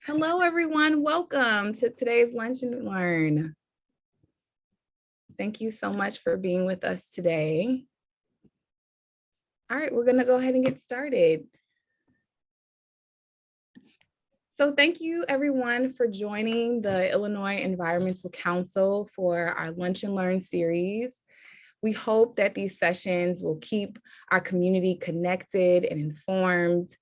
Hello, everyone. Welcome to today's Lunch and Learn. Thank you so much for being with us today. All right, we're going to go ahead and get started. So thank you, everyone, for joining the Illinois Environmental Council for our Lunch and Learn series. We hope that these sessions will keep our community connected and informed.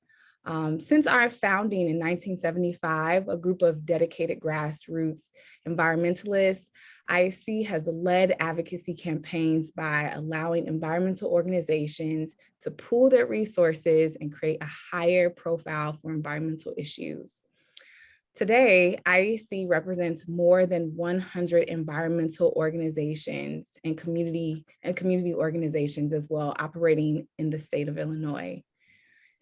Since our founding in 1975, a group of dedicated grassroots environmentalists, IEC has led advocacy campaigns by allowing environmental organizations to pool their resources and create a higher profile for environmental issues. Today, IEC represents more than 100 environmental organizations and community organizations as well, operating in the state of Illinois.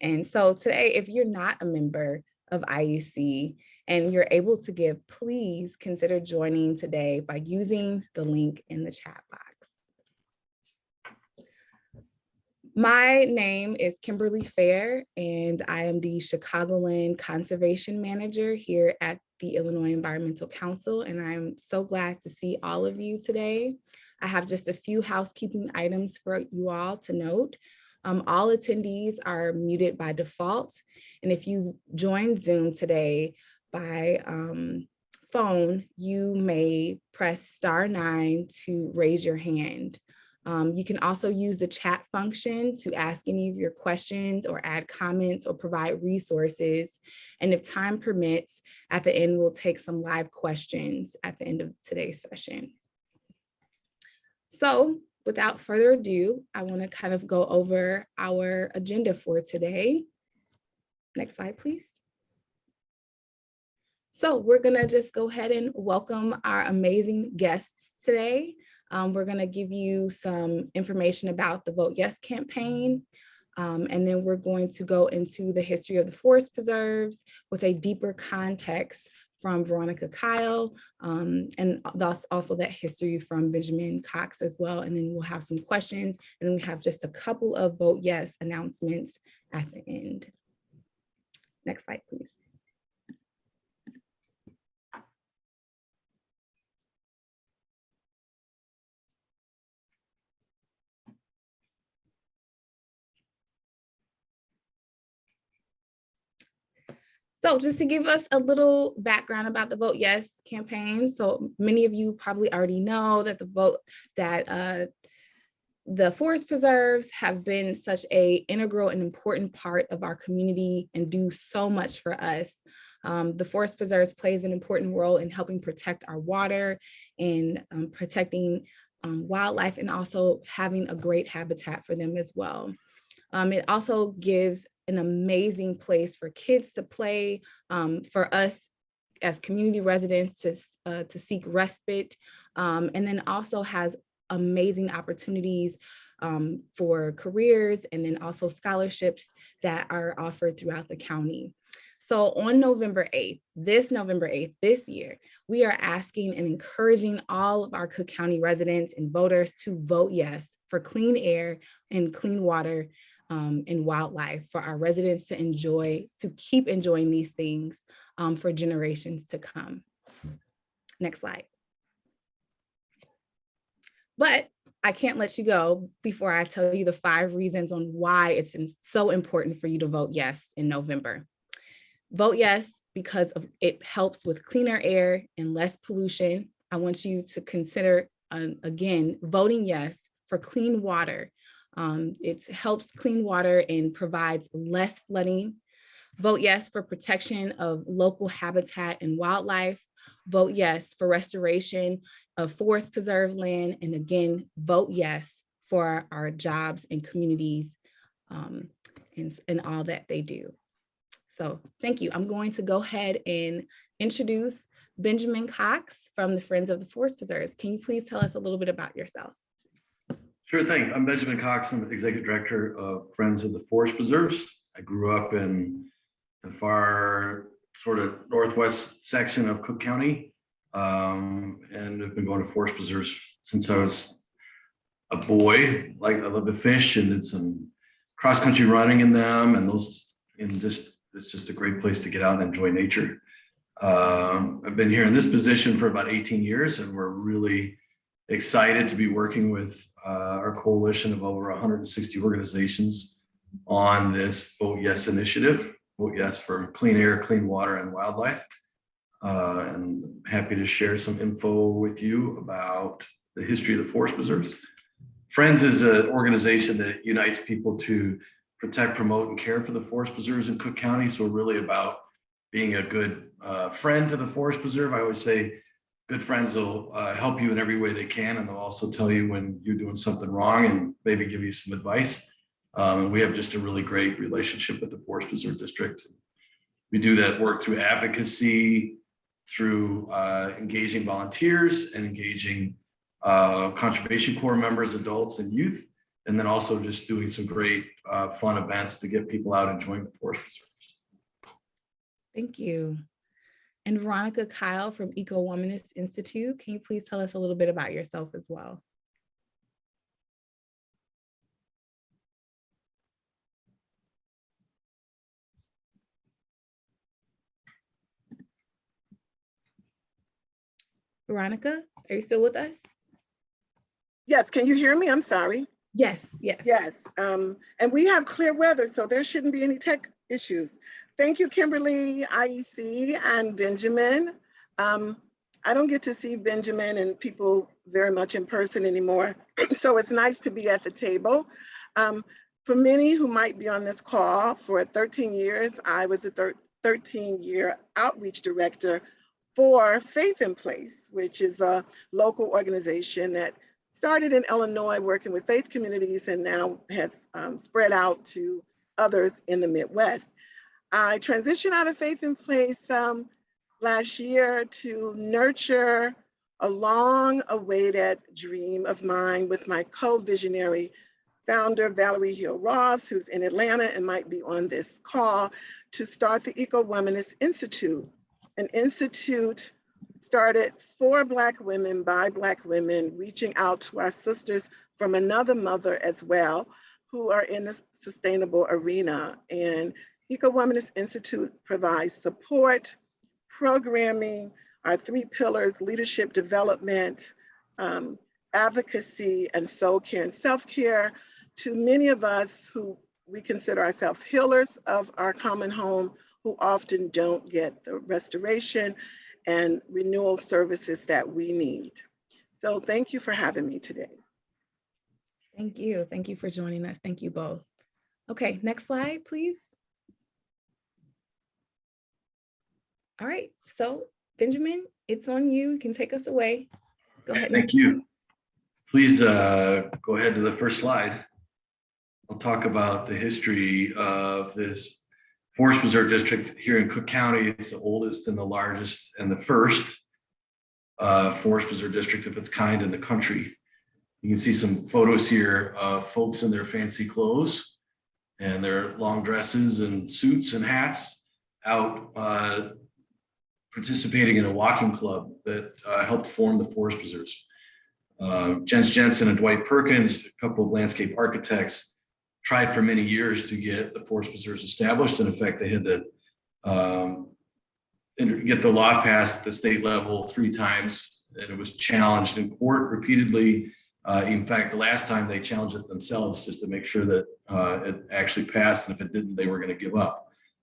And so today, if you're not a member of IEC and you're able to give, please consider joining today by using the link in the chat box. My name is Kimberly Fair, and I am the Chicagoland Conservation Manager here at the Illinois Environmental Council, and I'm so glad to see all of you today. I have just a few housekeeping items for you all to note. All attendees are muted by default, and if you joined Zoom today by phone, you may press *9 to raise your hand. You can also use the chat function to ask any of your questions or add comments or provide resources. And if time permits, at the end, we'll take some live questions at the end of today's session. So without further ado, I want to kind of go over our agenda for today. Next slide, please. So we're going to just go ahead and welcome our amazing guests today. We're going to give you some information about the Vote Yes campaign, and then we're going to go into the history of the forest preserves with a deeper context from Veronica Kyle, and thus also that history from Benjamin Cox as well. And then we'll have some questions, and then we have just a couple of Vote Yes announcements at the end. Next slide, please. So just to give us a little background about the Vote Yes campaign. So many of you probably already know that the forest preserves have been such an integral and important part of our community and do so much for us. The forest preserves plays an important role in helping protect our water and protecting wildlife, and also having a great habitat for them as well. It also gives an amazing place for kids to play, for us as community residents to seek respite, and then also has amazing opportunities for careers, and then also scholarships that are offered throughout the county. So on November 8th, this year, we are asking and encouraging all of our Cook County residents and voters to vote yes for clean air and clean water and wildlife for our residents to keep enjoying these things for generations to come. Next slide. But I can't let you go before I tell you the 5 reasons on why it's so important for you to vote yes in November. Vote yes because it helps with cleaner air and less pollution. I want you to consider, again, voting yes for clean water. It helps clean water and provides less flooding. Vote yes for protection of local habitat and wildlife. Vote yes for restoration of forest preserved land. And again, vote yes for our jobs and communities and all that they do. So thank you. I'm going to go ahead and introduce Benjamin Cox from the Friends of the Forest Preserves. Can you please tell us a little bit about yourself? Sure thing. I'm Benjamin Cox. I'm the Executive Director of Friends of the Forest Preserves. I grew up in the far sort of northwest section of Cook County, and I've been going to Forest Preserves since I was a boy. Like, I love to fish and did some cross-country running in them, and it's just a great place to get out and enjoy nature. I've been here in this position for about 18 years, and we're really excited to be working with our coalition of over 160 organizations on this Vote Yes initiative. Vote Yes for clean air, clean water, and wildlife. And happy to share some info with you about the history of the forest preserves. Friends is an organization that unites people to protect, promote, and care for the forest preserves in Cook County. So we're really about being a good friend to the forest preserve. I always say good friends will help you in every way they can, and they'll also tell you when you're doing something wrong and maybe give you some advice. And we have just a really great relationship with the Forest Preserve District. We do that work through advocacy, through engaging volunteers and engaging Conservation Corps members, adults, and youth, and then also just doing some great fun events to get people out enjoying the forest preserves. Thank you. And Veronica Kyle from Eco-Womanist Institute, can you please tell us a little bit about yourself as well? Veronica, are you still with us? Yes, can you hear me? I'm sorry. Yes, yes. Yes, and we have clear weather, so there shouldn't be any tech issues. Thank you, Kimberly, IEC, and Benjamin. I don't get to see Benjamin and people very much in person anymore, so it's nice to be at the table. For many who might be on this call, for 13 years, I was a 13-year outreach director for Faith in Place, which is a local organization that started in Illinois working with faith communities and now has spread out to others in the Midwest. I transitioned out of Faith in Place last year to nurture a long-awaited dream of mine with my co-visionary founder, Valerie Hill-Ross, who's in Atlanta and might be on this call, to start the Eco-Womanist Institute, an institute started for Black women by Black women, reaching out to our sisters from another mother as well, who are in the sustainable arena. And Eco-Womanist Institute provides support, programming, our 3 pillars: leadership development, advocacy, and soul care and self-care to many of us who we consider ourselves healers of our common home, who often don't get the restoration and renewal services that we need. So thank you for having me today. Thank you. Thank you for joining us. Thank you both. Okay, next slide, please. All right, so Benjamin, it's on you. You can take us away. Go ahead. Thank you. Please go ahead to the first slide. I'll talk about the history of this Forest Preserve District here in Cook County. It's the oldest and the largest and the first Forest Preserve District of its kind in the country. You can see some photos here of folks in their fancy clothes and their long dresses and suits and hats out participating in a walking club that helped form the Forest Preserves. Jens Jensen and Dwight Perkins, a couple of landscape architects, tried for many years to get the Forest Preserves established. And in fact, they had to get the law passed at the state level 3 times, and it was challenged in court repeatedly. In fact, the last time they challenged it themselves just to make sure that it actually passed, and if it didn't, they were going to give up.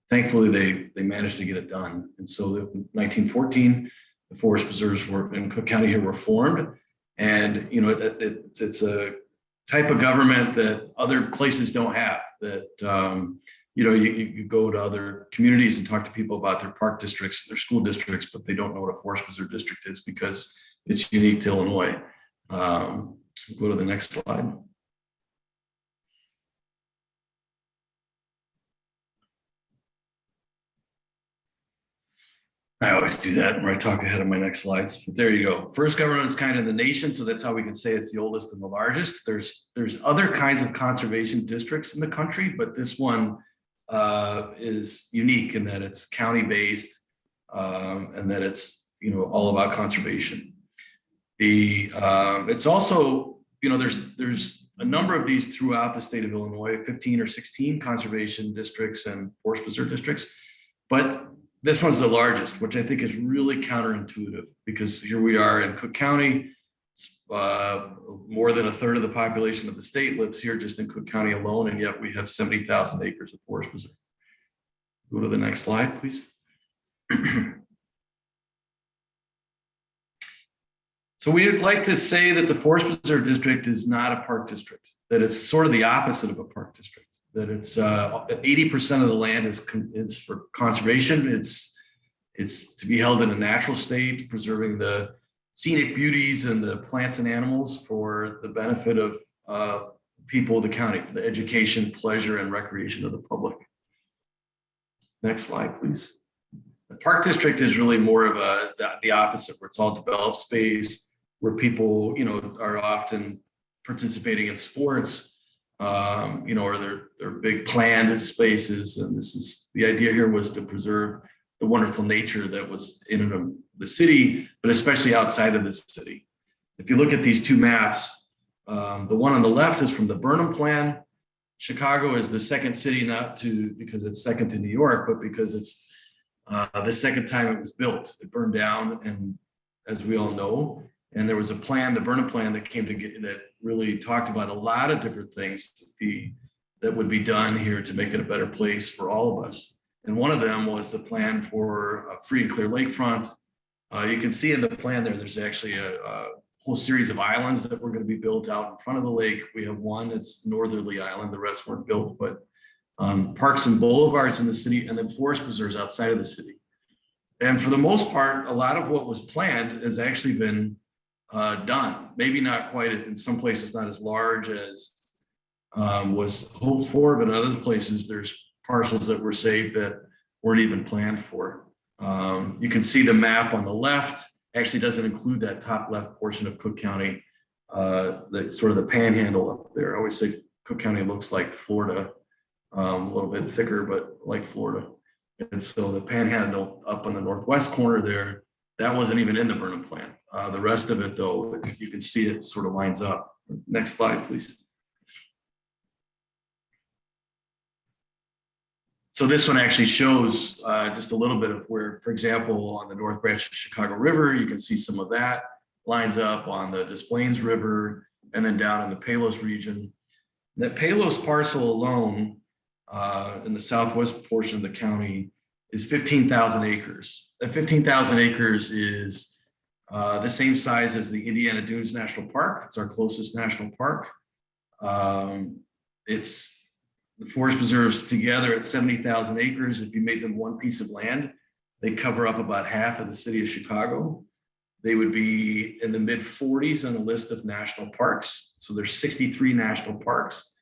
Thankfully, they managed to get it done. And so in 1914, the Forest Preserves were in Cook County here were formed. And you know, it's a type of government that other places don't have, that you know, you go to other communities and talk to people about their park districts, their school districts, but they don't know what a Forest Preserve District is because it's unique to Illinois. Go to the next slide. I always do that where I talk ahead of my next slides, but there you go. First government is kind of the nation, so that's how we can say it's the oldest and the largest. There's other kinds of conservation districts in the country, but this one is unique in that it's county-based and that it's, you know, all about conservation. It's also, you know, there's a number of these throughout the state of Illinois, 15 or 16 conservation districts and forest preserve districts, but This one's the largest, which I think is really counterintuitive because here we are in Cook County. More than a third of the population of the state lives here just in Cook County alone, and yet we have 70,000 acres of forest preserve. Go to the next slide, please. So we'd like to say that the Forest Preserve District is not a park district, that it's sort of the opposite of a park district, that it's 80% of the land is for conservation. It's to be held in a natural state, preserving the scenic beauties and the plants and animals for the benefit of people of the county, the education, pleasure, and recreation of the public. Next slide, please. The park district is really more of the opposite, where it's all developed space, where people, are often participating in sports, or they're big planned spaces. And this is the idea here was to preserve the wonderful nature that was in the city, but especially outside of the city. If you look at these two maps, the one on the left is from the Burnham Plan. Chicago is the second city, not because it's second to New York, but because it's the second time it was built. It burned down, and as we all know, and there was a plan, the Burnham Plan, that came together that really talked about a lot of different things that would be done here to make it a better place for all of us. And one of them was the plan for a free and clear lakefront. You can see in the plan there's actually a whole series of islands that were going to be built out in front of the lake. We have one that's northerly island, the rest weren't built, but parks and boulevards in the city, and then forest preserves outside of the city. And for the most part, a lot of what was planned has actually been done. Maybe not quite, in some places not as large as was hoped for, but in other places there's parcels that were saved that weren't even planned for. You can see the map on the left actually doesn't include that top left portion of Cook County, the sort of the panhandle up there. I always say Cook County looks like Florida, a little bit thicker, but like Florida. And so the panhandle up on the northwest corner there, that wasn't even in the Burnham Plan. The rest of it, though, you can see it sort of lines up. Next slide, please. So this one actually shows just a little bit of where, for example, on the North Branch of Chicago River, you can see some of that lines up on the Des Plaines River, and then down in the Palos region. That Palos parcel alone in the southwest portion of the county is 15,000 acres. That 15,000 acres is the same size as the Indiana Dunes National Park. It's our closest national park. It's the forest preserves together at 70,000 acres. If you made them one piece of land, they cover up about half of the city of Chicago. They would be in the mid 40s on the list of national parks. So there's 63 national parks.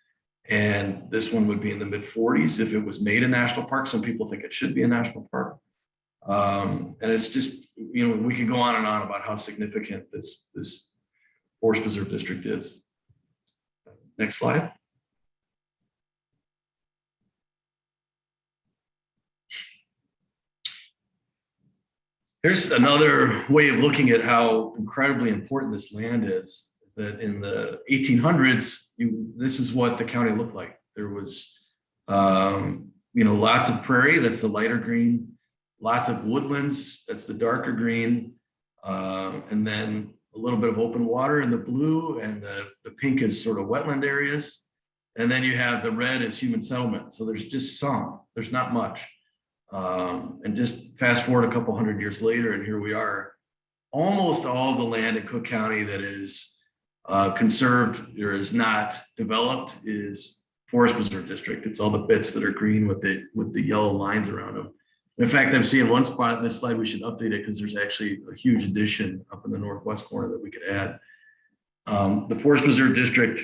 And this one would be in the mid 40s if it was made a national park. Some people think it should be a national park. And it's just, we could go on and on about how significant this forest preserve district is. Next slide. Here's another way of looking at how incredibly important this land is that in the 1800s, this is what the county looked like. There was, lots of prairie, that's the lighter green, lots of woodlands, that's the darker green, and then a little bit of open water in the blue, and the pink is sort of wetland areas. And then you have the red as human settlement. So there's just there's not much. And just fast forward a couple hundred years later, and here we are. Almost all the land in Cook County that is conserved or is not developed is forest preserve district. It's all the bits that are green with the yellow lines around them. In fact, I'm seeing one spot in this slide, we should update it because there's actually a huge addition up in the northwest corner that we could add. The Forest Preserve District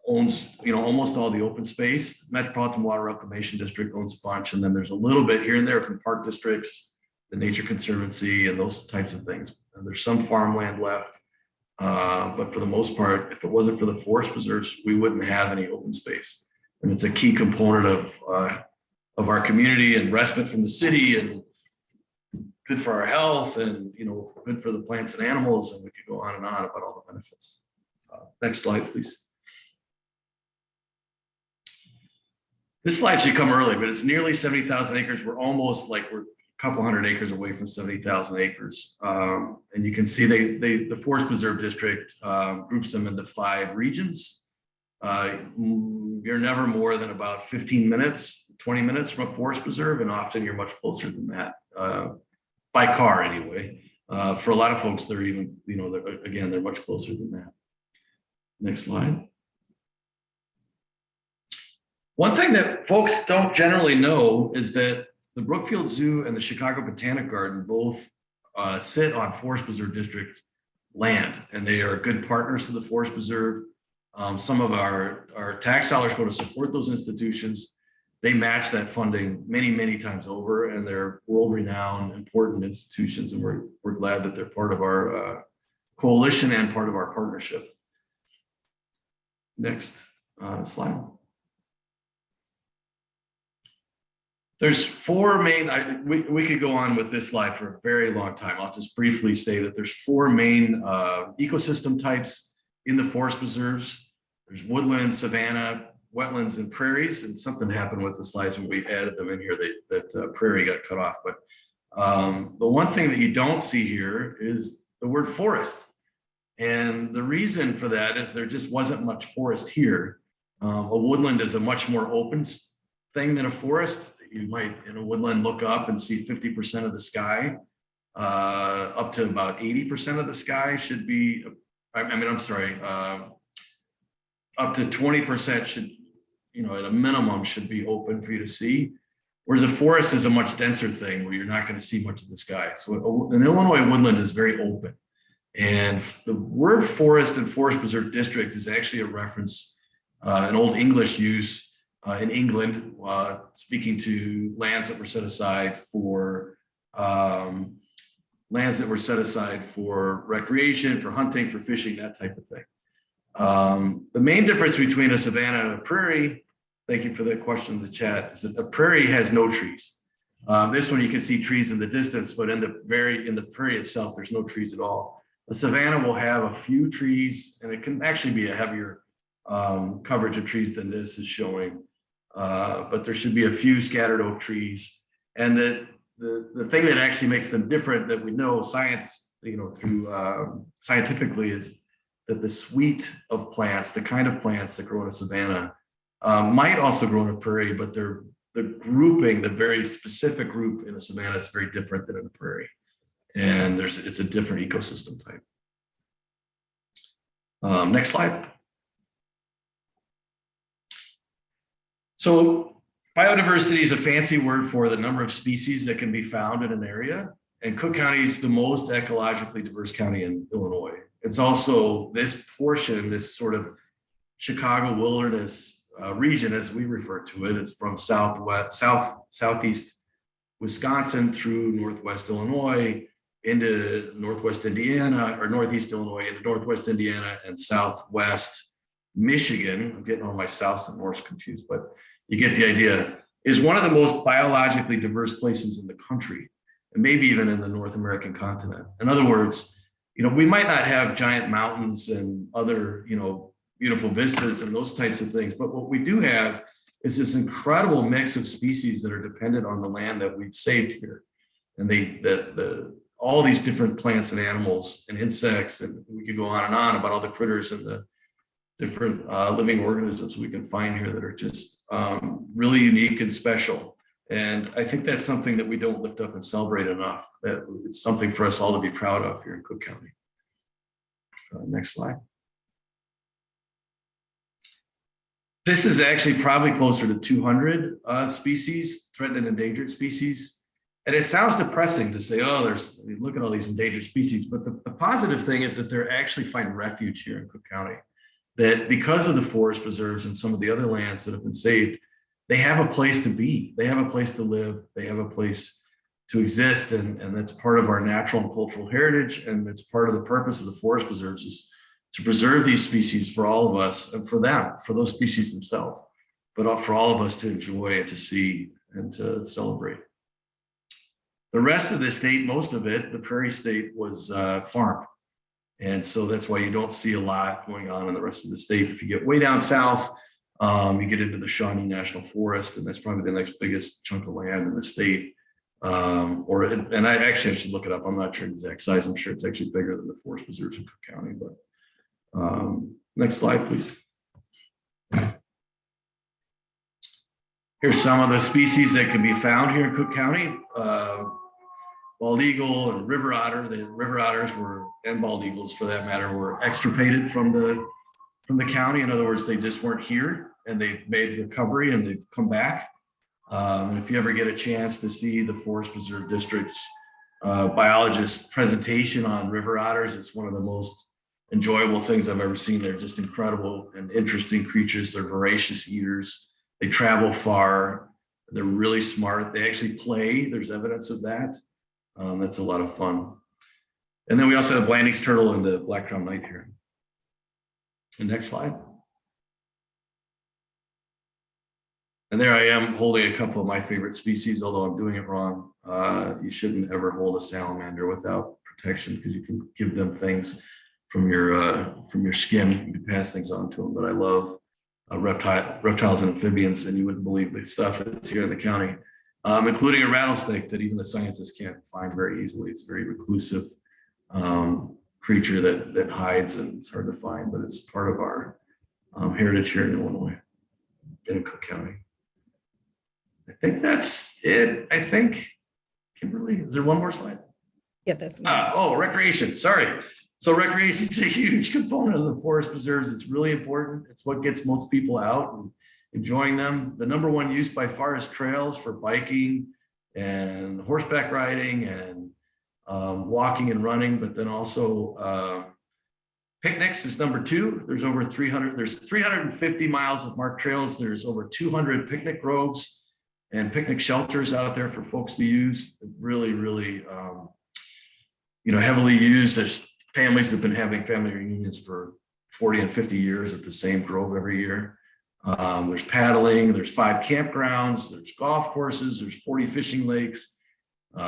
owns, almost all the open space. Metropolitan Water Reclamation District owns a bunch, and then there's a little bit here and there from park districts, the Nature Conservancy, and those types of things. And there's some farmland left, but for the most part, if it wasn't for the forest preserves, we wouldn't have any open space. And it's a key component of our community and respite from the city, and good for our health, and good for the plants and animals, and we could go on and on about all the benefits. Next slide, please. This slide should come early, but it's nearly 70,000 acres. We're almost like we're couple hundred acres away from 70,000 acres. And you can see the Forest Preserve District groups them into 5 regions. You're never more than about 15 minutes, 20 minutes from a forest preserve, and often you're much closer than that, by car anyway. For a lot of folks, they're even, they're much closer than that. Next slide. One thing that folks don't generally know is that the Brookfield Zoo and the Chicago Botanic Garden both sit on Forest Preserve District land, and they are good partners to the Forest Preserve. Some of our tax dollars go to support those institutions. They match that funding many, many times over, and they're world-renowned, important institutions, and we're glad that they're part of our coalition and part of our partnership. Next slide. There's 4 main, we could go on with this slide for a very long time. I'll just briefly say that there's 4 main ecosystem types in the forest preserves. There's woodland, savanna, wetlands, and prairies. And something happened with the slides when we added them in here that prairie got cut off. But the one thing that you don't see here is the word forest. And the reason for that is there just wasn't much forest here. A woodland is a much more open thing than a forest. You might, in a woodland, look up and see 50% of the sky. Up to about 80% of the sky should be, up to 20% should, at a minimum, should be open for you to see. Whereas a forest is a much denser thing where you're not going to see much of the sky. So an Illinois woodland is very open. And the word forest and forest preserve district is actually a reference, an old English use in England, speaking to lands that were set aside for recreation, for hunting, for fishing, that type of thing. The main difference between a savanna and a prairie, thank you for that question in the chat, is that a prairie has no trees. This one you can see trees in the distance, but in the prairie itself, there's no trees at all. A savanna will have a few trees, and it can actually be a heavier coverage of trees than this is showing. But there should be a few scattered oak trees. And the thing that actually makes them different that we know science, through scientifically, is that the suite of plants, the kind of plants that grow in a savanna, might also grow in a prairie, but the grouping, the very specific group in a savanna is very different than in a prairie. And it's a different ecosystem type. Next slide. So biodiversity is a fancy word for the number of species that can be found in an area. And Cook County is the most ecologically diverse county in Illinois. It's also this portion, this sort of Chicago wilderness region, as we refer to it. It's from southeast Wisconsin through northwest Illinois into northwest Indiana, or northeast Illinois into northwest Indiana and southwest Michigan. I'm getting all my souths and norths confused, but you get the idea. Is one of the most biologically diverse places in the country, and maybe even in the North American continent. In other words, we might not have giant mountains and other, beautiful vistas and those types of things, but what we do have is this incredible mix of species that are dependent on the land that we've saved here. And all these different plants and animals and insects, and we could go on and on about all the critters and the different living organisms we can find here that are just really unique and special. And I think that's something that we don't lift up and celebrate enough. That it's something for us all to be proud of here in Cook County. Next slide. This is actually probably closer to 200 species, threatened and endangered species. And it sounds depressing to say, look at all these endangered species. But the positive thing is that they're actually find refuge here in Cook County. That because of the forest preserves and some of the other lands that have been saved, they have a place to be, they have a place to live, they have a place to exist, and that's part of our natural and cultural heritage, and it's part of the purpose of the forest preserves is to preserve these species for all of us, and for them, for those species themselves, but for all of us to enjoy and to see and to celebrate. The rest of the state, most of it, the Prairie state, was farmed. And so that's why you don't see a lot going on in the rest of the state. If you get way down south, you get into the Shawnee National Forest, and that's probably the next biggest chunk of land in the state. And I should look it up. I'm not sure the exact size. I'm sure it's actually bigger than the forest preserves in Cook County, but next slide, please. Here's some of the species that can be found here in Cook County. Bald eagle and river otter. The river otters and bald eagles for that matter, were extirpated from the county. In other words, they just weren't here and they've made recovery and they've come back. And if you ever get a chance to see the Forest Preserve District's biologist presentation on river otters, it's one of the most enjoyable things I've ever seen. They're just incredible and interesting creatures. They're voracious eaters. They travel far. They're really smart. They actually play. There's evidence of that. That's a lot of fun. And then we also have Blanding's turtle and the black-crowned night heron. The next slide. And there I am holding a couple of my favorite species, although I'm doing it wrong. You shouldn't ever hold a salamander without protection because you can give them things from your skin. You can pass things on to them. But I love reptiles and amphibians, and you wouldn't believe the stuff that's here in the county, including a rattlesnake that even the scientists can't find very easily. It's a very reclusive creature that hides and it's hard to find, but it's part of our heritage here in Illinois, in Cook County. I think that's it. I think, Kimberly, is there one more slide? Yeah, that's one. Oh, recreation. Sorry. So recreation is a huge component of the forest preserves. It's really important. It's what gets most people out and enjoying them. The number one use by far is trails for biking and horseback riding and walking and running, but then also picnics is number two. There's over 350 miles of marked trails. There's over 200 picnic groves and picnic shelters out there for folks to use. Really, really, heavily used. There's families that have been having family reunions for 40 and 50 years at the same grove every year. There's paddling, there's 5 campgrounds, there's golf courses, there's 40 fishing lakes,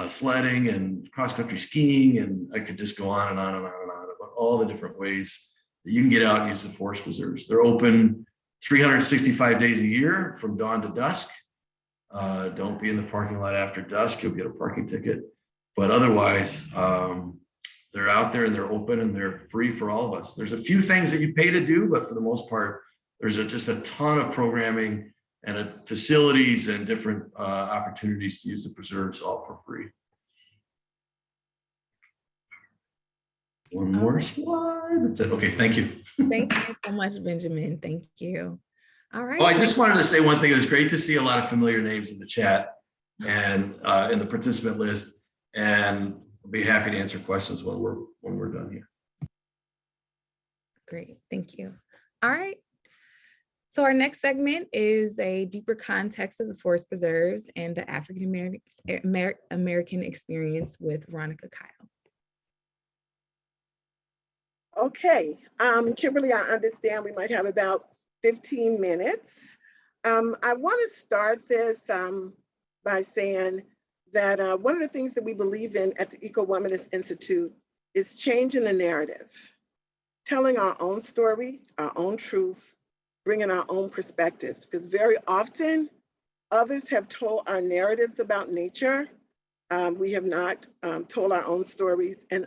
sledding and cross-country skiing, and I could just go on and on and on and on about all the different ways that you can get out and use the forest preserves. They're open 365 days a year from dawn to dusk. Don't be in the parking lot after dusk, you'll get a parking ticket. But otherwise, they're out there and they're open and they're free for all of us. There's a few things that you pay to do, but for the most part, there's just a ton of programming and facilities and different opportunities to use the preserves all for free. One more slide. That's it. Okay, thank you. Thank you so much, Benjamin. Thank you. All right. Oh, I just wanted to say one thing. It was great to see a lot of familiar names in the chat and in the participant list. And I'll be happy to answer questions when we're done here. Great, thank you. All right. So our next segment is a deeper context of the forest preserves and the African American experience with Veronica Kyle. Okay, Kimberly, I understand we might have about 15 minutes. I want to start this by saying that one of the things that we believe in at the Eco-Womanist Institute is changing the narrative, telling our own story, our own truth, bringing our own perspectives, because very often others have told our narratives about nature. We have not told our own stories. And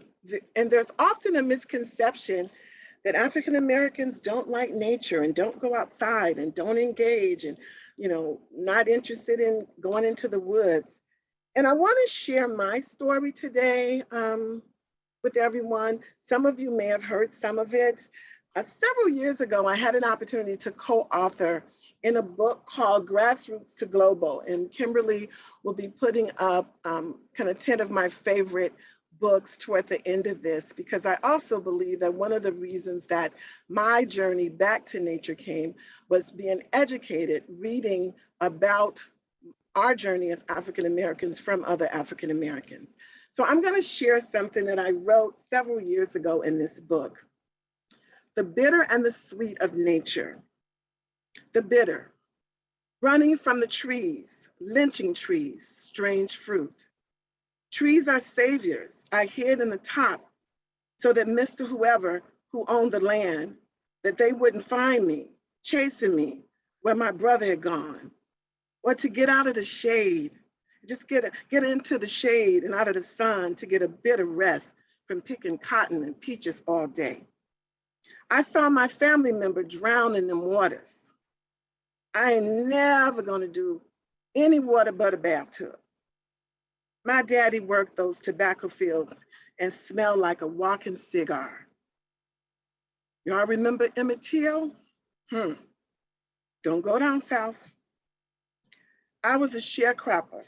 there's often a misconception that African Americans don't like nature and don't go outside and don't engage and, not interested in going into the woods. And I want to share my story today with everyone. Some of you may have heard some of it. Several years ago, I had an opportunity to co-author in a book called Grassroots to Global. And Kimberly will be putting up kind of 10 of my favorite books toward the end of this, because I also believe that one of the reasons that my journey back to nature came was being educated, reading about our journey as African Americans from other African Americans. So I'm going to share something that I wrote several years ago in this book. The bitter and the sweet of nature. The bitter, running from the trees, lynching trees, strange fruit. Trees are saviors. I hid in the top so that Mr. Whoever who owned the land, that they wouldn't find me, chasing me where my brother had gone, or to get out of the shade Just get into the shade and out of the sun to get a bit of rest from picking cotton and peaches all day. I saw my family member drown in them waters. I ain't never gonna do any water but a bathtub. My daddy worked those tobacco fields and smelled like a walking cigar. Y'all remember Emmett Till? Don't go down south. I was a sharecropper.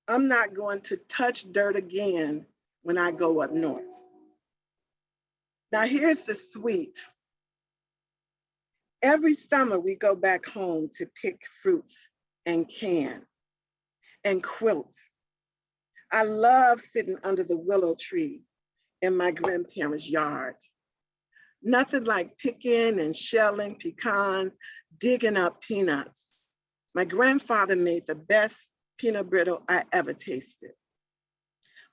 I'm not going to touch dirt again when I go up north. Now here's the sweet. Every summer we go back home to pick fruits and can and quilt. I love sitting under the willow tree in my grandparents' yard. Nothing like picking and shelling pecans, digging up peanuts. My grandfather made the best peanut brittle I ever tasted.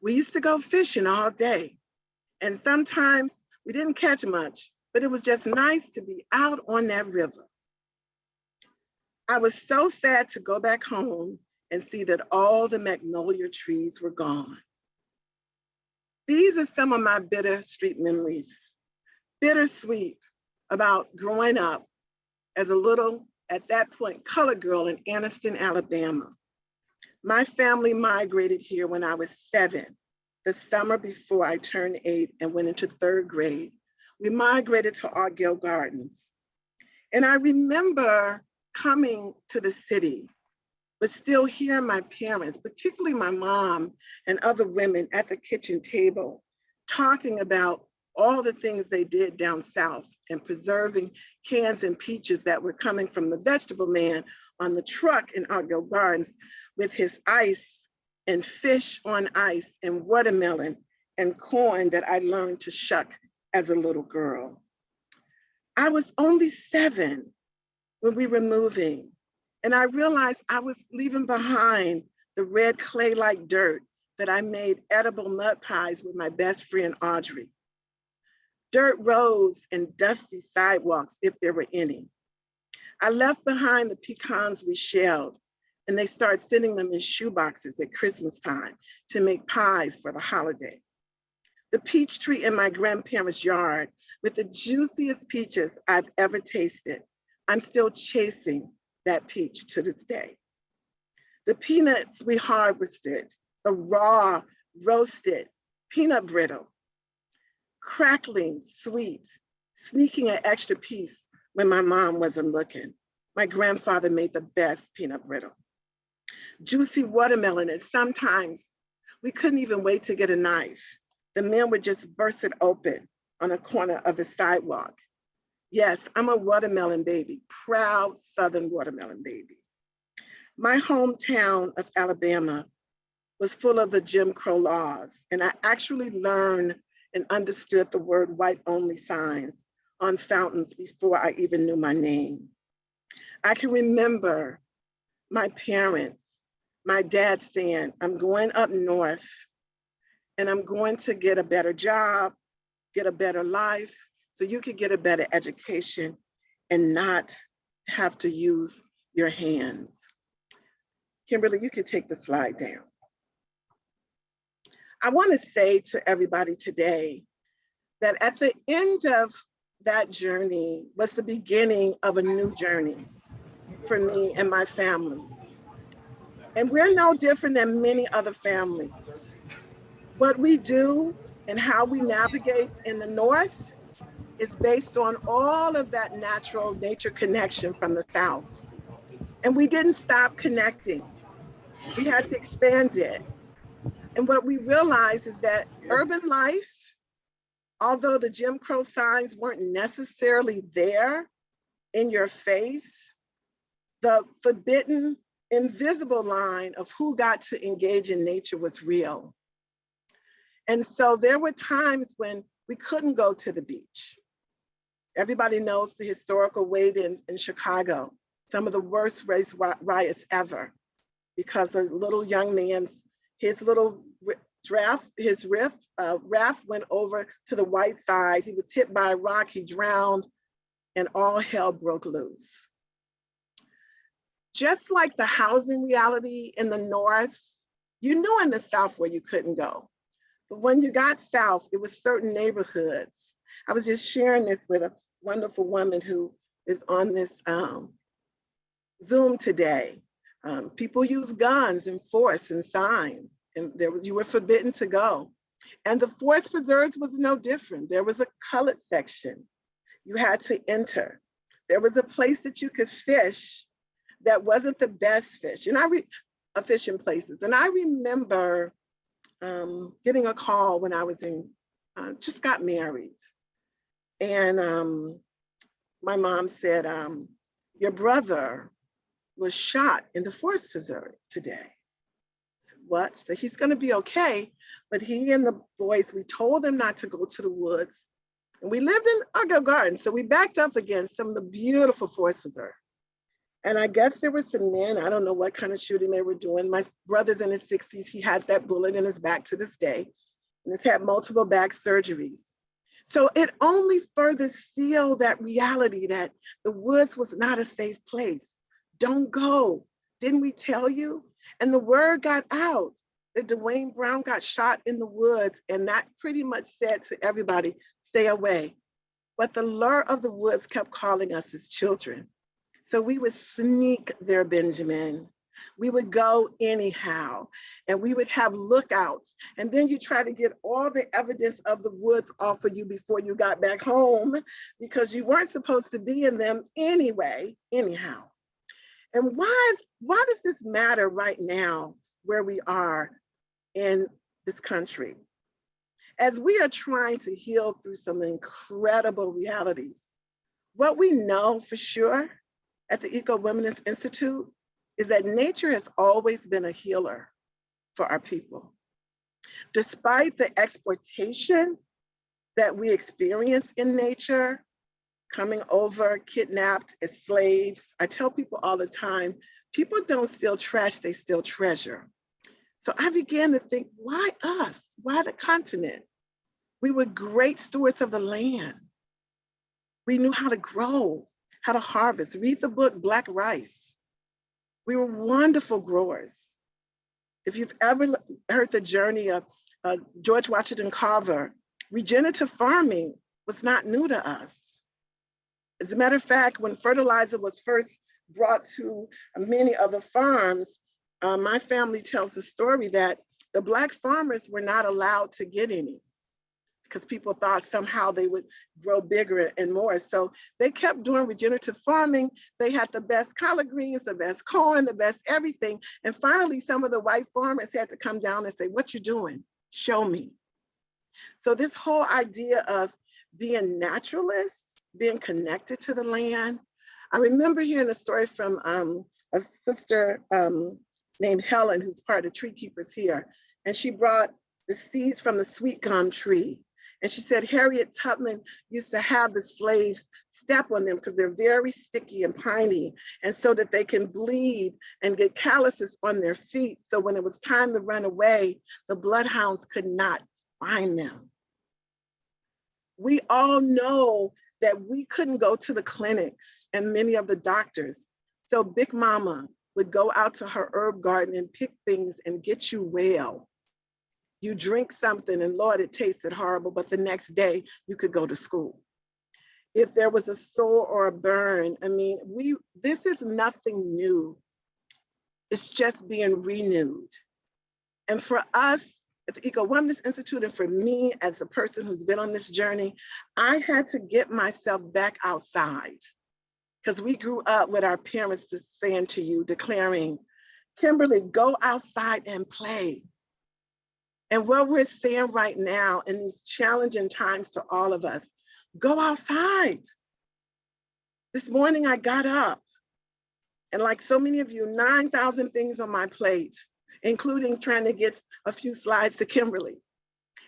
We used to go fishing all day, and sometimes we didn't catch much, but it was just nice to be out on that river. I was so sad to go back home and see that all the magnolia trees were gone. These are some of my bittersweet memories. Bittersweet about growing up as a little, at that point, colored girl in Anniston, Alabama. My family migrated here when I was 7, the summer before I turned 8 and went into 3rd grade. We migrated to Argyle Gardens. And I remember coming to the city, but still hearing my parents, particularly my mom and other women at the kitchen table, talking about all the things they did down south and preserving cans and peaches that were coming from the vegetable man on the truck in Argyle Gardens with his ice and fish on ice and watermelon and corn that I learned to shuck as a little girl. I was only 7 when we were moving, and I realized I was leaving behind the red clay-like dirt that I made edible mud pies with my best friend, Audrey. Dirt roads and dusty sidewalks, if there were any. I left behind the pecans we shelled, and they started sending them in shoeboxes at Christmas time to make pies for the holiday. The peach tree in my grandparents' yard with the juiciest peaches I've ever tasted. I'm still chasing that peach to this day. The peanuts we harvested, the raw, roasted peanut brittle, crackling, sweet, sneaking an extra piece when my mom wasn't looking. My grandfather made the best peanut brittle. Juicy watermelon, and sometimes we couldn't even wait to get a knife. The men would just burst it open on a corner of the sidewalk. Yes, I'm a watermelon baby, proud Southern watermelon baby. My hometown of Alabama was full of the Jim Crow laws, and I actually learned and understood the word white-only signs on fountains before I even knew my name. I can remember my parents, my dad saying, I'm going up north and I'm going to get a better job, get a better life, so you could get a better education and not have to use your hands. Kimberly, you could take the slide down. I want to say to everybody today that at the end of that journey was the beginning of a new journey for me and my family. And we're no different than many other families. What we do and how we navigate in the North is based on all of that natural nature connection from the South. And we didn't stop connecting. We had to expand it. And what we realized is that urban life, although the Jim Crow signs weren't necessarily there in your face, the forbidden, invisible line of who got to engage in nature was real. And so there were times when we couldn't go to the beach. Everybody knows the historical wait-in in Chicago, some of the worst race riots ever, because a little young man's, his little raft went over to the white side. He was hit by a rock, he drowned, and all hell broke loose. Just like the housing reality in the North, you knew in the South where you couldn't go. But when you got South, it was certain neighborhoods. I was just sharing this with a wonderful woman who is on this Zoom today. People use guns and force and signs, and you were forbidden to go. And the forest preserves was no different. There was a colored section you had to enter. There was a place that you could fish that wasn't the best fish. And fishing places. And I remember getting a call when I was just got married. And my mom said, your brother was shot in the forest preserve today. I said, what? So he's gonna be okay. But he and the boys, we told them not to go to the woods. And we lived in Argo Garden. So we backed up against some of the beautiful forest preserve. And I guess there were some men, I don't know what kind of shooting they were doing. My brother's in his 60s. He has that bullet in his back to this day. And has had multiple back surgeries. So it only further sealed that reality that the woods was not a safe place. Don't go. Didn't we tell you? And the word got out that Dwayne Brown got shot in the woods. And that pretty much said to everybody, stay away. But the lure of the woods kept calling us as children. So we would sneak there, Benjamin. We would go anyhow, and we would have lookouts. And then you try to get all the evidence of the woods off of you before you got back home, because you weren't supposed to be in them anyway, anyhow. And why does this matter right now where we are in this country? As we are trying to heal through some incredible realities, what we know for sure at the Eco-Womanist Institute is that nature has always been a healer for our people. Despite the exploitation that we experience in nature, coming over, kidnapped as slaves, I tell people all the time, people don't steal trash, they steal treasure. So I began to think, why us? Why the continent? We were great stewards of the land. We knew how to grow, how to harvest. Read the book, Black Rice. We were wonderful growers. If you've ever heard the journey of George Washington Carver, regenerative farming was not new to us. As a matter of fact, when fertilizer was first brought to many of the farms, my family tells the story that the Black farmers were not allowed to get any, because people thought somehow they would grow bigger and more. So they kept doing regenerative farming. They had the best collard greens, the best corn, the best everything. And finally, some of the white farmers had to come down and say, what you doing? Show me. So this whole idea of being naturalists, being connected to the land. I remember hearing a story from a sister named Helen, who's part of the tree keepers here. And she brought the seeds from the sweet gum tree. And she said Harriet Tubman used to have the slaves step on them because they're very sticky and piney, and so that they can bleed and get calluses on their feet. So when it was time to run away, the bloodhounds could not find them. We all know that we couldn't go to the clinics and many of the doctors. So Big Mama would go out to her herb garden and pick things and get you well. You drink something and Lord, it tasted horrible, but the next day you could go to school. If there was a sore or a burn, I mean, this is nothing new. It's just being renewed. And for us at the Eco-Womanist Institute, and for me as a person who's been on this journey, I had to get myself back outside, because we grew up with our parents just saying to you, declaring, Kimberly, go outside and play. And what we're saying right now in these challenging times to all of us, go outside. This morning I got up, and like so many of you, 9,000 things on my plate, including trying to get a few slides to Kimberly.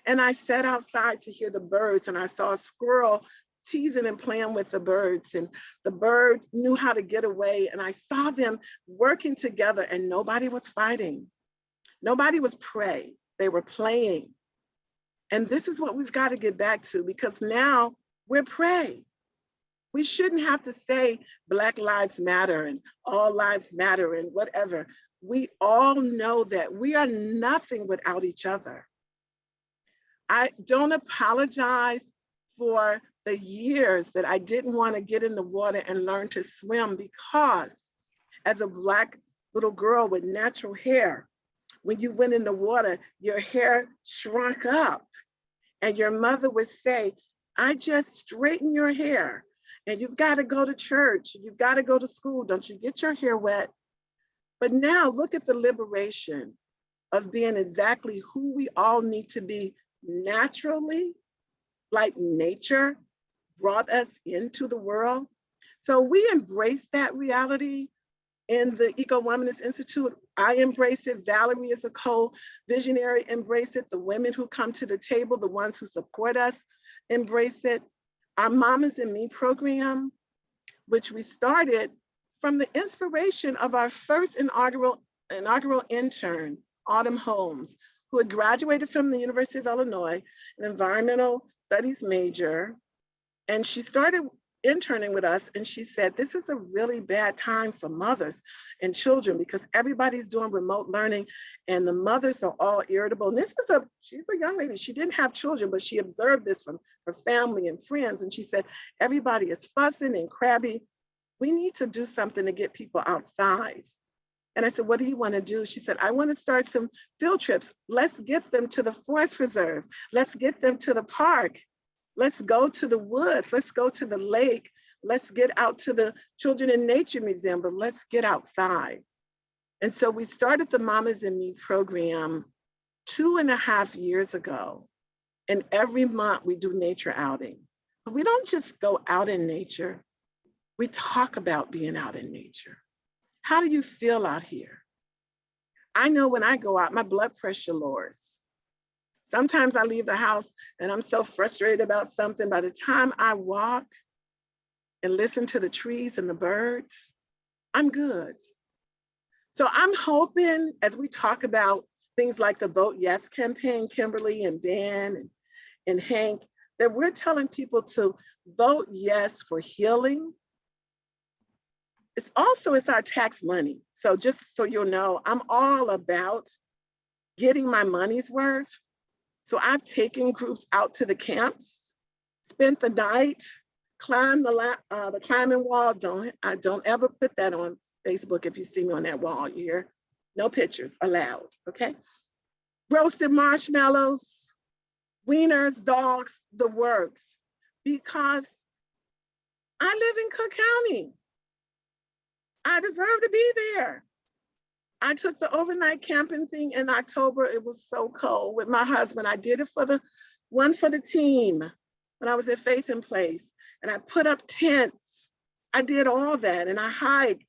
And I sat outside to hear the birds, and I saw a squirrel teasing and playing with the birds, and the bird knew how to get away, and I saw them working together, and nobody was fighting. Nobody was prey. They were playing. And this is what we've got to get back to, because now we're prey. We shouldn't have to say Black Lives Matter and all lives matter and whatever. We all know that we are nothing without each other. I don't apologize for the years that I didn't want to get in the water and learn to swim, because as a Black little girl with natural hair, when you went in the water, your hair shrunk up and your mother would say, I just straighten your hair and you've got to go to church, you've got to go to school, don't you get your hair wet. But now look at the liberation of being exactly who we all need to be naturally, like nature brought us into the world. So we embrace that reality in the Eco-Womanist Institute. I embrace it. Valerie is a co-visionary, embrace it. The women who come to the table, the ones who support us, embrace it. Our Mamas and Me program, which we started from the inspiration of our first inaugural intern, Autumn Holmes, who had graduated from the University of Illinois, an environmental studies major. And she started interning with us, and she said, this is a really bad time for mothers and children because everybody's doing remote learning and the mothers are all irritable. And she's a young lady, she didn't have children, but she observed this from her family and friends. And she said, everybody is fussing and crabby. We need to do something to get people outside. And I said, what do you want to do? She said, I want to start some field trips. Let's get them to the forest reserve. Let's get them to the park. Let's go to the woods. Let's go to the lake. Let's get out to the Children in Nature Museum, but let's get outside. And so we started the Mamas and Me program 2.5 years ago. And every month we do nature outings. But we don't just go out in nature. We talk about being out in nature. How do you feel out here? I know when I go out, my blood pressure lowers. Sometimes I leave the house and I'm so frustrated about something. By the time I walk and listen to the trees and the birds, I'm good. So I'm hoping as we talk about things like the Vote Yes campaign, Kimberly and Ben and Hank, that we're telling people to vote yes for healing. It's our tax money. So just so you'll know, I'm all about getting my money's worth. So I've taken groups out to the camps, spent the night, climbed the climbing wall. I don't ever put that on Facebook. If you see me on that wall, you hear no pictures allowed, okay? Roasted marshmallows, wieners, dogs, the works, because I live in Cook County. I deserve to be there. I took the overnight camping thing in October. It was so cold with my husband. I did it for the team when I was at Faith in Place. And I put up tents. I did all that and I hiked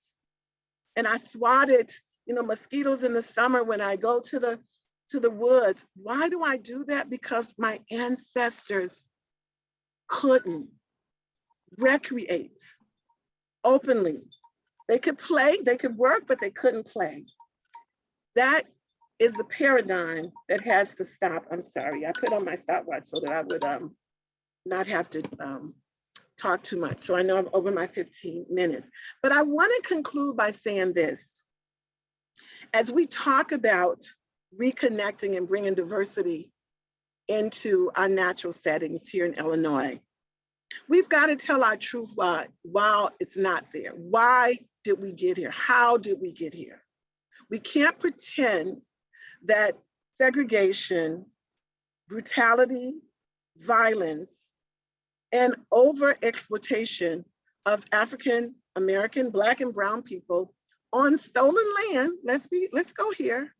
and I swatted, mosquitoes in the summer when I go to the woods. Why do I do that? Because my ancestors couldn't recreate openly. They could play, they could work, but they couldn't play. That is the paradigm that has to stop. I'm sorry, I put on my stopwatch so that I would not have to talk too much. So I know I'm over my 15 minutes, but I want to conclude by saying this. As we talk about reconnecting and bringing diversity into our natural settings here in Illinois, we've got to tell our truth while it's not there. Why did we get here? How did we get here? We can't pretend that segregation, brutality, violence, and over-exploitation of African American, Black and Brown people on stolen land, let's go here.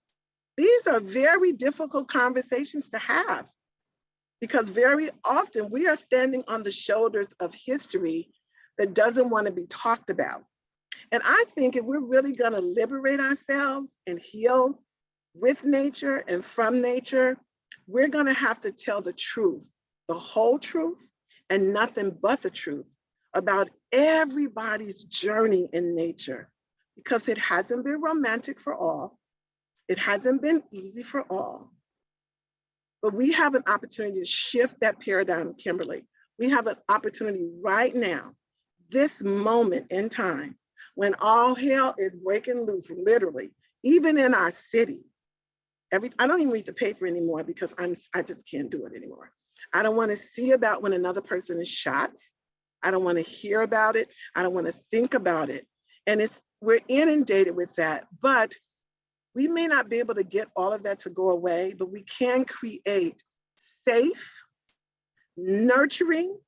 These are very difficult conversations to have because very often we are standing on the shoulders of history that doesn't want to be talked about. And I think if we're really going to liberate ourselves and heal with nature and from nature, we're going to have to tell the truth, the whole truth, and nothing but the truth about everybody's journey in nature, because it hasn't been romantic for all. It hasn't been easy for all. But we have an opportunity to shift that paradigm, Kimberly. We have an opportunity right now this moment in time when all hell is breaking loose, literally, even in our city. I don't even read the paper anymore because I just can't do it anymore. I don't want to see about when another person is shot. I don't want to hear about it. I don't want to think about it. And we're inundated with that, but we may not be able to get all of that to go away, but we can create safe, nurturing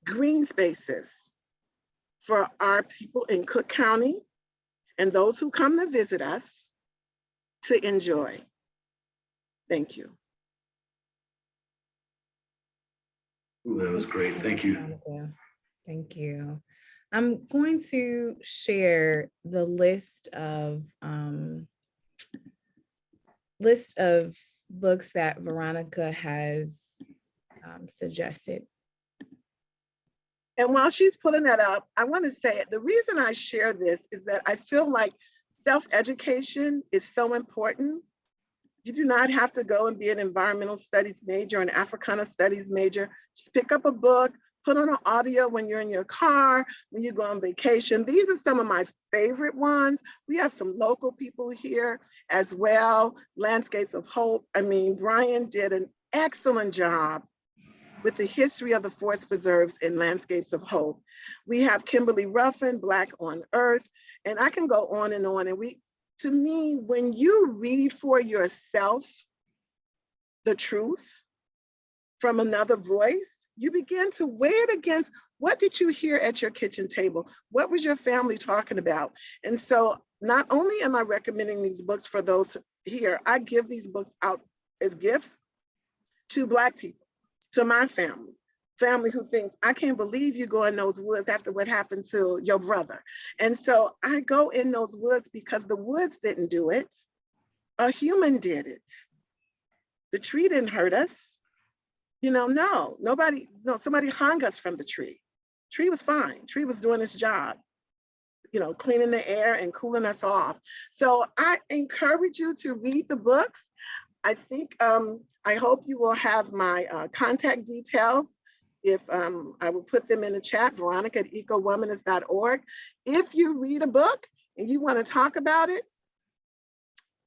green spaces for our people in Cook County and those who come to visit us to enjoy. Thank you. Ooh, that was great. Thank you. Thank you. I'm going to share the list of books that Veronica has suggested. And while she's putting that up, I want to say the reason I share this is that I feel like self-education is so important. You do not have to go and be an environmental studies major, an Africana studies major. Just pick up a book, put on an audio when you're in your car, when you go on vacation. These are some of my favorite ones. We have some local people here as well, Landscapes of Hope. I mean, Brian did an excellent job with the history of the forest preserves in Landscapes of Hope. We have Kimberly Ruffin, Black on Earth, and I can go on. And to me, when you read for yourself the truth from another voice, you begin to weigh it against what did you hear at your kitchen table? What was your family talking about? And so not only am I recommending these books for those here, I give these books out as gifts to Black people, to my family who thinks, I can't believe you go in those woods after what happened to your brother. And so I go in those woods because the woods didn't do it. A human did it. The tree didn't hurt us. Somebody hung us from the tree. Tree was fine. Tree was doing its job, cleaning the air and cooling us off. So I encourage you to read the books. I think, I hope you will have my contact details. If I will put them in the chat, Veronica at EcoWomanist.org. If you read a book and you want to talk about it,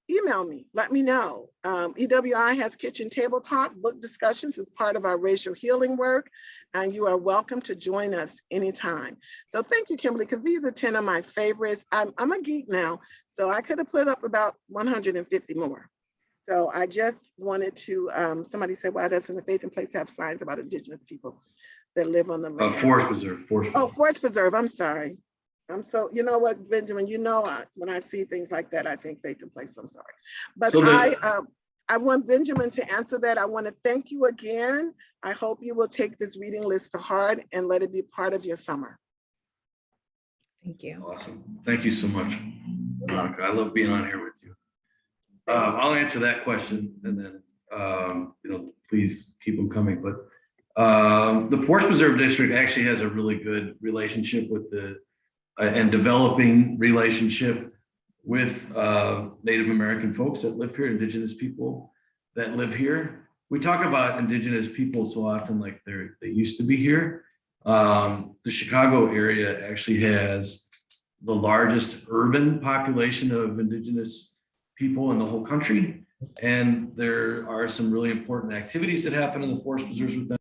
email me, let me know. EWI has kitchen table talk, book discussions as part of our racial healing work, and you are welcome to join us anytime. So thank you, Kimberly, because these are 10 of my favorites. I'm a geek now, so I could have put up about 150 more. So I just wanted to, somebody said, why doesn't the Faith and Place have signs about Indigenous people that live on the land? Forest Preserve. Forest Preserve, I'm sorry. You know what, Benjamin, when I see things like that, I think Faith and Place, I'm sorry. But so I want Benjamin to answer that. I want to thank you again. I hope you will take this reading list to heart and let it be part of your summer. Thank you. Awesome. Thank you so much, Veronica. I love being on here with you. I'll answer that question, and then please keep them coming. But the Forest Preserve District actually has a really good relationship with and developing relationship with Native American folks that live here, Indigenous people that live here. We talk about Indigenous people so often like they used to be here. The Chicago area actually has the largest urban population of Indigenous people in the whole country. And there are some really important activities that happen in the forest preserves with them.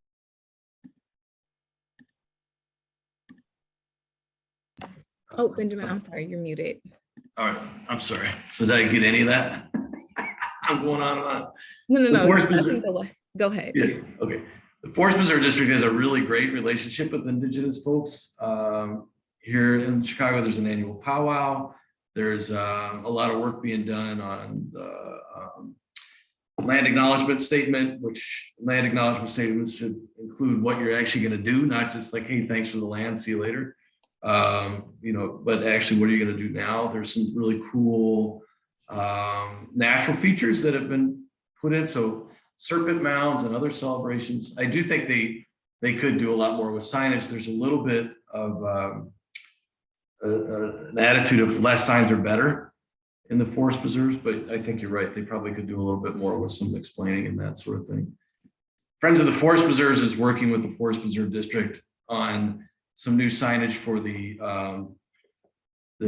Oh, Benjamin, I'm sorry, you're muted. All right, I'm sorry. So did I get any of that? I'm going on and on. No. Go ahead. Yeah, okay. The Forest Preserve District has a really great relationship with Indigenous folks. Here in Chicago, there's an annual powwow. There's a lot of work being done on the land acknowledgement statement, which land acknowledgement statements should include what you're actually going to do, not just like, hey, thanks for the land, see you later. But actually, what are you going to do now? There's some really cool natural features that have been put in. So serpent mounds and other celebrations. I do think they could do a lot more with signage. There's a little bit of an attitude of less signs are better in the forest preserves, but I think you're right. They probably could do a little bit more with some explaining and that sort of thing. Friends of the Forest Preserves is working with the Forest Preserve District on some new signage for the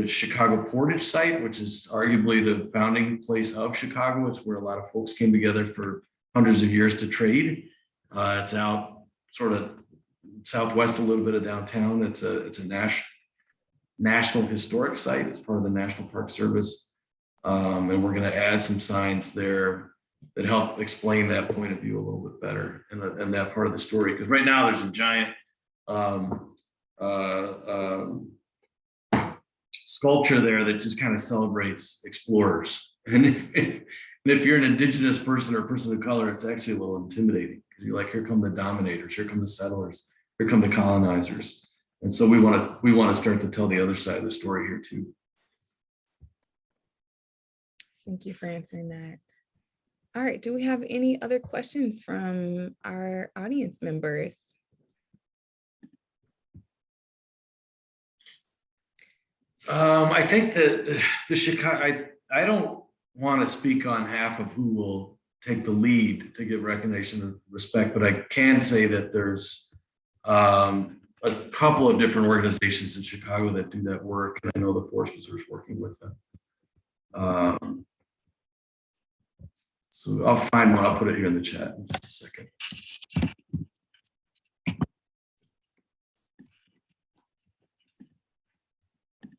Chicago Portage site, which is arguably the founding place of Chicago. It's where a lot of folks came together for hundreds of years to trade. It's out sort of southwest a little bit of downtown. It's a national historic site. It's part of the National Park Service. And we're going to add some signs there that help explain that point of view a little bit better and that part of the story. Because right now there's a giant sculpture there that just kind of celebrates explorers. And if you're an indigenous person or a person of color, it's actually a little intimidating because you're like, here come the dominators, here come the settlers, here come the colonizers. And so we want to start to tell the other side of the story here too. Thank you for answering that. All right, do we have any other questions from our audience members? I think that the Chicago, I don't want to speak on half of who will take the lead to get recognition and respect, but I can say that there's a couple of different organizations in Chicago that do that work, and I know the Forest Preserve is working with them. So I'll find one, I'll put it here in the chat in just a second.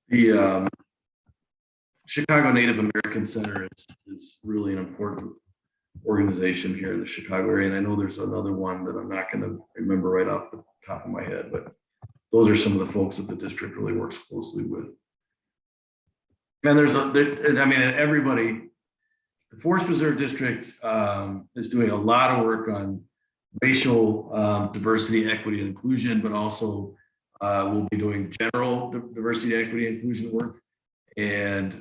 The Chicago Native American Center is really an important organization here in the Chicago area. And I know there's another one that I'm not going to remember right off the top of my head, but those are some of the folks that the district really works closely with. And everybody, the Forest Preserve District is doing a lot of work on racial diversity, equity, and inclusion, but also we'll be doing general diversity, equity, and inclusion work. And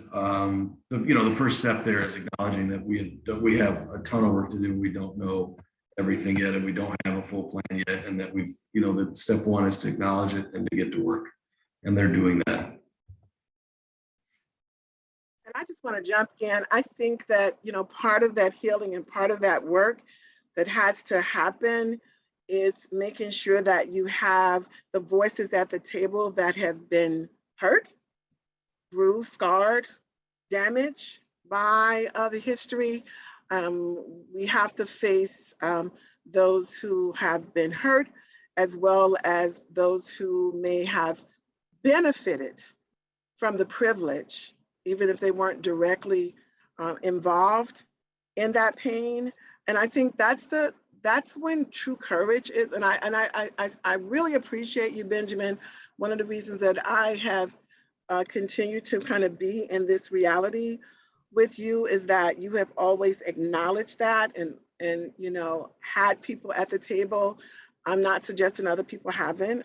the first step there is acknowledging that we have a ton of work to do. We don't know everything yet, and we don't have a full plan yet. And that that step one is to acknowledge it and to get to work. And they're doing that. And I just want to jump in. I think that, part of that healing and part of that work that has to happen is making sure that you have the voices at the table that have been hurt, bruised, scarred, damaged by the history. We have to face those who have been hurt, as well as those who may have benefited from the privilege, even if they weren't directly involved in that pain. And I think that's when true courage is. And I really appreciate you, Benjamin. One of the reasons that I have continued to kind of be in this reality with you is that you have always acknowledged that and had people at the table. I'm not suggesting other people haven't,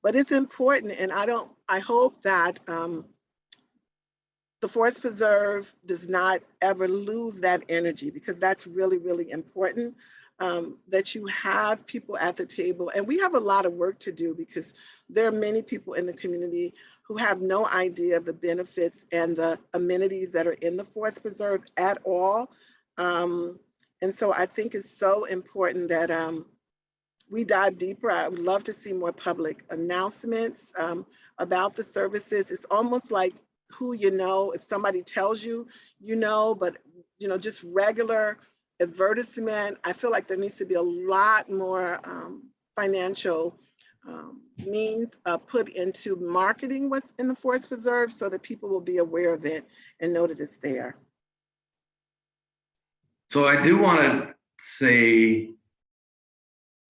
but it's important. And I hope that the Forest Preserve does not ever lose that energy, because that's really, really important, that you have people at the table. And we have a lot of work to do, because there are many people in the community who have no idea of the benefits and the amenities that are in the Forest Preserve at all. And so I think it's so important that we dive deeper. I would love to see more public announcements about the services. It's almost like who you know. If somebody tells you, but just regular advertisement. I feel like there needs to be a lot more financial means put into marketing what's in the Forest Preserve, so that people will be aware of it and know that it's there. So I do want to say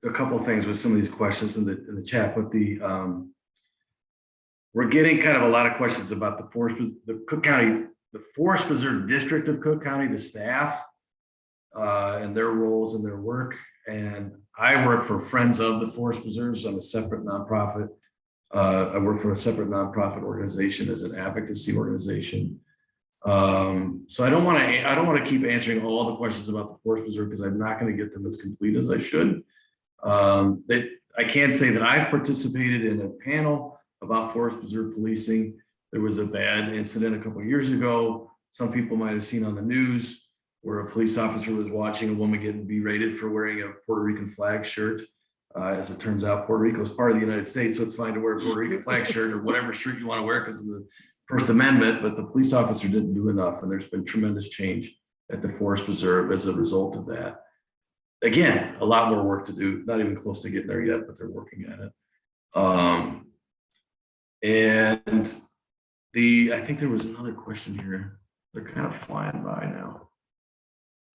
a couple of things with some of these questions in the chat, but we're getting kind of a lot of questions about the Cook County, the Forest Preserve District of Cook County, the staff, and their roles and their work. And I work for Friends of the Forest Preserves. I'm a separate nonprofit. I work for a separate nonprofit organization as an advocacy organization. So I don't want to keep answering all the questions about the Forest Preserve, because I'm not going to get them as complete as I should. I can't say that I've participated in a panel about Forest Preserve policing. There was a bad incident a couple of years ago. Some people might have seen on the news where a police officer was watching a woman getting berated for wearing a Puerto Rican flag shirt. As it turns out, Puerto Rico is part of the United States, so it's fine to wear a Puerto Rican flag shirt or whatever shirt you want to wear because of the First Amendment, but the police officer didn't do enough, and there's been tremendous change at the Forest Preserve as a result of that. Again, a lot more work to do, not even close to getting there yet, but they're working at it. And I think there was another question here. They're kind of flying by now.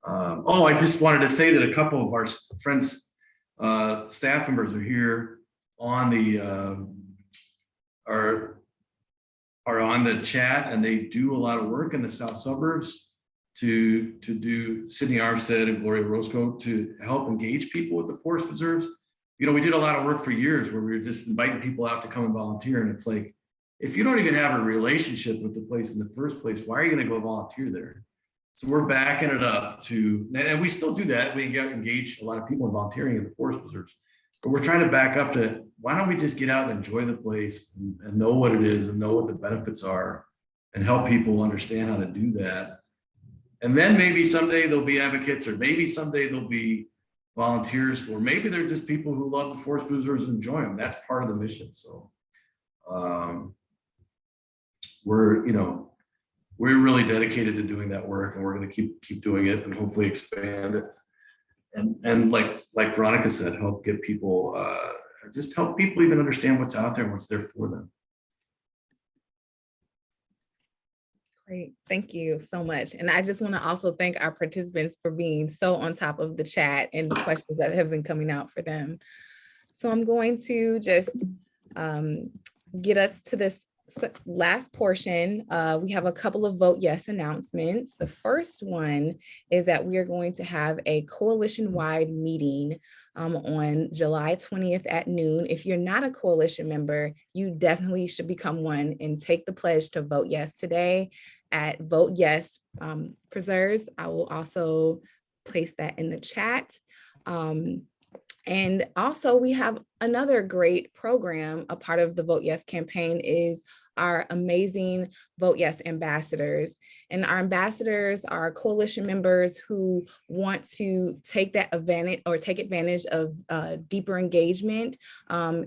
Oh, I just wanted to say that a couple of our friends, staff members are here on the, are on the chat, and they do a lot of work in the south suburbs to do Sydney Armstead and Gloria Roscoe to help engage people with the forest preserves. You know, we did a lot of work for years where we were just inviting people out to come and volunteer. And it's like, if you don't even have a relationship with the place in the first place, why are you going to go volunteer there? So we're backing it up to, and we still do that. We engage a lot of people in volunteering in the forest preserves, but we're trying to back up to, why don't we just get out and enjoy the place and know what it is and know what the benefits are and help people understand how to do that. And then maybe someday there'll be advocates, or maybe someday there'll be volunteers, or maybe they're just people who love the forest preserves and enjoy them. That's part of the mission. So we're really dedicated to doing that work, and we're going to keep doing it and hopefully expand it. And like Veronica said, help get people, just help people even understand what's out there and what's there for them. Great, thank you so much. And I just want to also thank our participants for being so on top of the chat and the questions that have been coming out for them. So I'm going to just get us to this last portion. We have a couple of Vote Yes announcements. The first one is that we are going to have a coalition-wide meeting on July 20th at noon. If you're not a coalition member, you definitely should become one and take the pledge to vote yes today at Vote Yes Preserves. I will also place that in the chat. And also we have another great program. A part of the Vote Yes campaign is our amazing Vote Yes ambassadors. And our ambassadors are coalition members who want to take advantage of deeper engagement,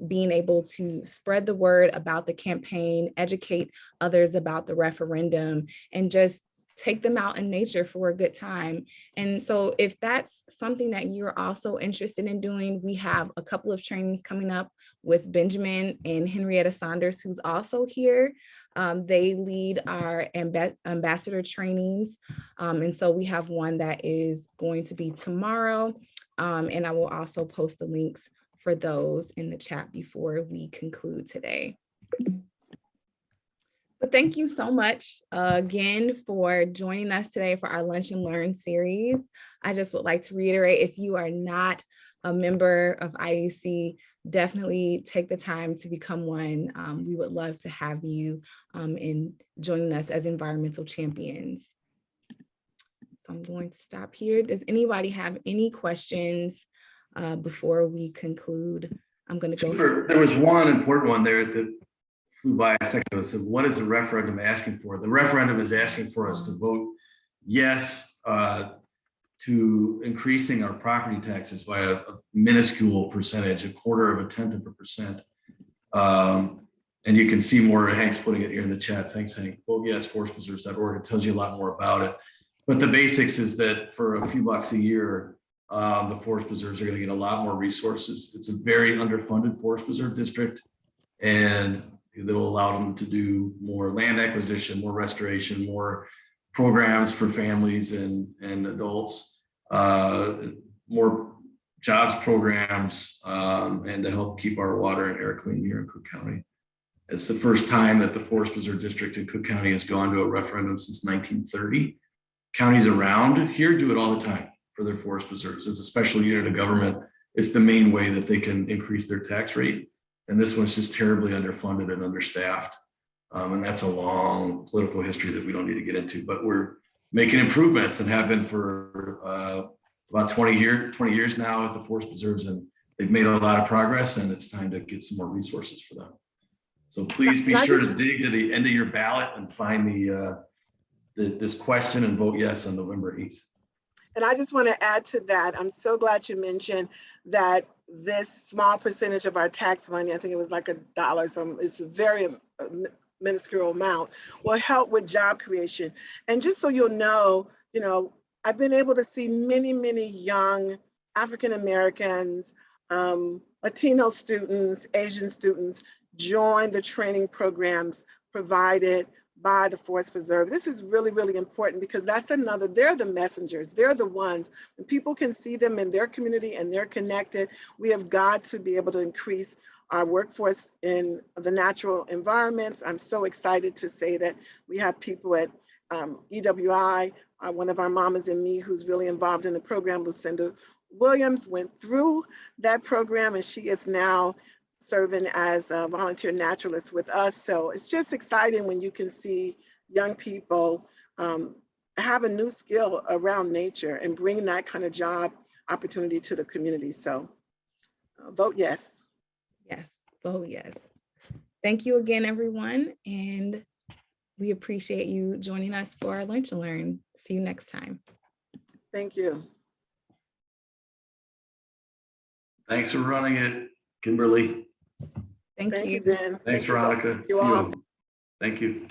being able to spread the word about the campaign, educate others about the referendum, and just take them out in nature for a good time. And so if that's something that you're also interested in doing, we have a couple of trainings coming up with Benjamin and Henrietta Saunders, who's also here. They lead our ambassador trainings. And so we have one that is going to be tomorrow. And I will also post the links for those in the chat before we conclude today. But thank you so much again for joining us today for our Lunch and Learn series. I just would like to reiterate, if you are not a member of IEC, definitely take the time to become one. We would love to have you in joining us as environmental champions. So I'm going to stop here. Does anybody have any questions before we conclude? I'm going to go. Sure. There was one important one there that flew by a second ago. So what is the referendum asking for? The referendum is asking for us to vote yes to increasing our property taxes by a minuscule percentage, 0.25%. And you can see more. Hank's putting it here in the chat. Thanks, Hank. Vote yes, forestpreserves.org. It tells you a lot more about it. But the basics is that for a few bucks a year, the forest preserves are going to get a lot more resources. It's a very underfunded forest preserve district, and that'll allow them to do more land acquisition, more restoration, more programs for families and adults, more jobs programs, and to help keep our water and air clean here in Cook County. It's the first time that the Forest Preserve District in Cook County has gone to a referendum since 1930. Counties around here do it all the time for their forest preserves. It's a special unit of government. It's the main way that they can increase their tax rate. And this one's just terribly underfunded and understaffed. And that's a long political history that we don't need to get into, but we're making improvements and have been for about 20 years now at the forest preserves, and they've made a lot of progress, and it's time to get some more resources for them. So please be sure to dig to the end of your ballot and find this question and vote yes on November 8th. And I just want to add to that. I'm so glad you mentioned that this small percentage of our tax money, I think it was like $1, so it's a very minuscule amount, will help with job creation. And just so you'll know, I've been able to see many, many young African Americans, Latino students, Asian students join the training programs provided by the Forest Preserve. This is really, really important because they're the messengers. They're the ones, when people can see them in their community and they're connected, we have got to be able to increase our workforce in the natural environments. I'm so excited to say that we have people at EWI, one of our mamas and me who's really involved in the program, Lucinda Williams, went through that program and she is now serving as a volunteer naturalist with us. So it's just exciting when you can see young people have a new skill around nature and bring that kind of job opportunity to the community. So vote yes. Yes, vote yes. Thank you again, everyone. And we appreciate you joining us for our Lunch and Learn. See you next time. Thank you. Thanks for running it, Kimberly. Thank Thank you. you, Ben. Thanks, Thank you, Veronica. you See all. you. Thank you.